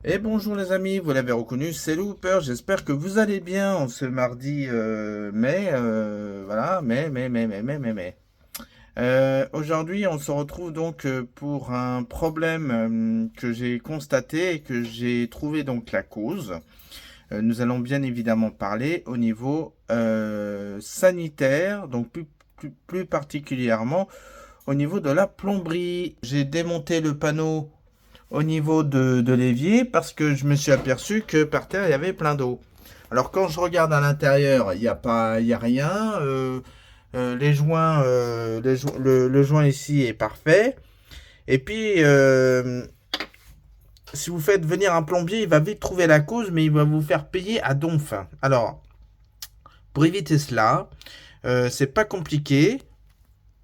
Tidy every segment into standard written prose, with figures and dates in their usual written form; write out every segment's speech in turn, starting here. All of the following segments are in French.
Et bonjour les amis, vous l'avez reconnu, c'est Looper, j'espère que vous allez bien en ce mardi mai, voilà, mai. Aujourd'hui on se retrouve donc pour un problème que j'ai constaté et que j'ai trouvé donc la cause. Nous allons bien évidemment parler au niveau sanitaire, donc plus particulièrement au niveau de la plomberie. J'ai démonté le panneau au niveau de l'évier parce que je me suis aperçu que par terre il y avait plein d'eau. Alors quand je regarde à l'intérieur, il n'y a pas, il y a rien. Les joints, le joint ici est parfait. Et puis si vous faites venir un plombier, il va vite trouver la cause, mais il va vous faire payer à donf. Alors pour éviter cela, c'est pas compliqué.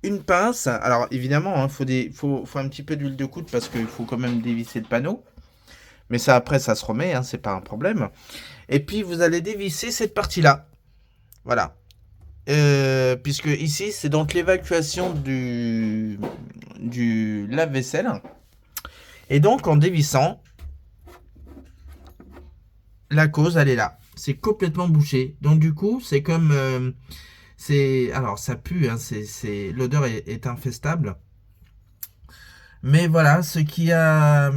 Une pince. Alors évidemment, il faut un petit peu d'huile de coude parce qu'il faut quand même dévisser le panneau. Mais ça, après, ça se remet, hein, c'est pas un problème. Et puis, vous allez dévisser cette partie-là. Voilà. Puisque ici, c'est donc l'évacuation du lave-vaisselle. Et donc, en dévissant, la cause, elle est là. C'est complètement bouché. Donc, du coup, c'est comme... alors, ça pue, hein, l'odeur est infestable. Mais voilà, ce qui a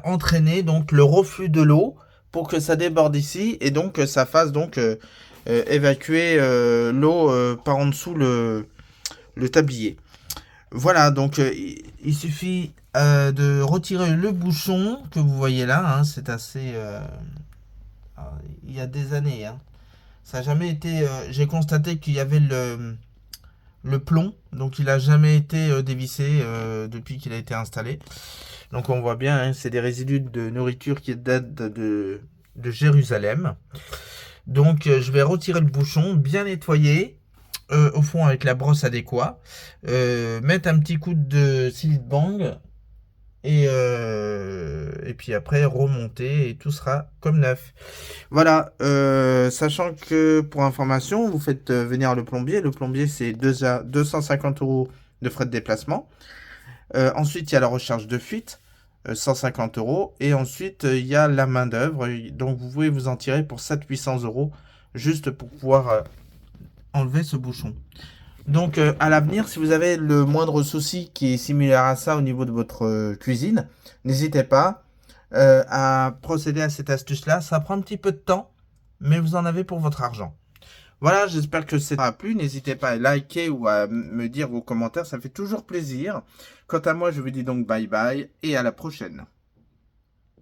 entraîné donc le reflux de l'eau pour que ça déborde ici et donc que ça fasse donc évacuer l'eau par en dessous le tablier. Voilà, donc il suffit de retirer le bouchon que vous voyez là. Hein, c'est assez... il y a des années. Hein. Ça n'a jamais été... J'ai constaté qu'il y avait le plomb, donc il n'a jamais été dévissé depuis qu'il a été installé. Donc on voit bien, hein, c'est des résidus de nourriture qui datent de Jérusalem. Donc je vais retirer le bouchon, bien nettoyer, au fond avec la brosse adéquate, mettre un petit coup de Silite Bang et puis après remonter et tout sera comme neuf. Voilà, sachant que pour information, vous faites venir le plombier. Le plombier, c'est 250 euros de frais de déplacement. Ensuite, il y a la recharge de fuite, 150 euros. Et ensuite, il y a la main-d'œuvre. Donc, vous pouvez vous en tirer pour 700-800 euros juste pour pouvoir enlever ce bouchon. Donc, à l'avenir, si vous avez le moindre souci qui est similaire à ça au niveau de votre cuisine, n'hésitez pas à procéder à cette astuce-là. Ça prend un petit peu de temps, mais vous en avez pour votre argent. Voilà, j'espère que ça t'a plu. N'hésitez pas à liker ou à me dire vos commentaires, ça fait toujours plaisir. Quant à moi, je vous dis donc bye bye et à la prochaine.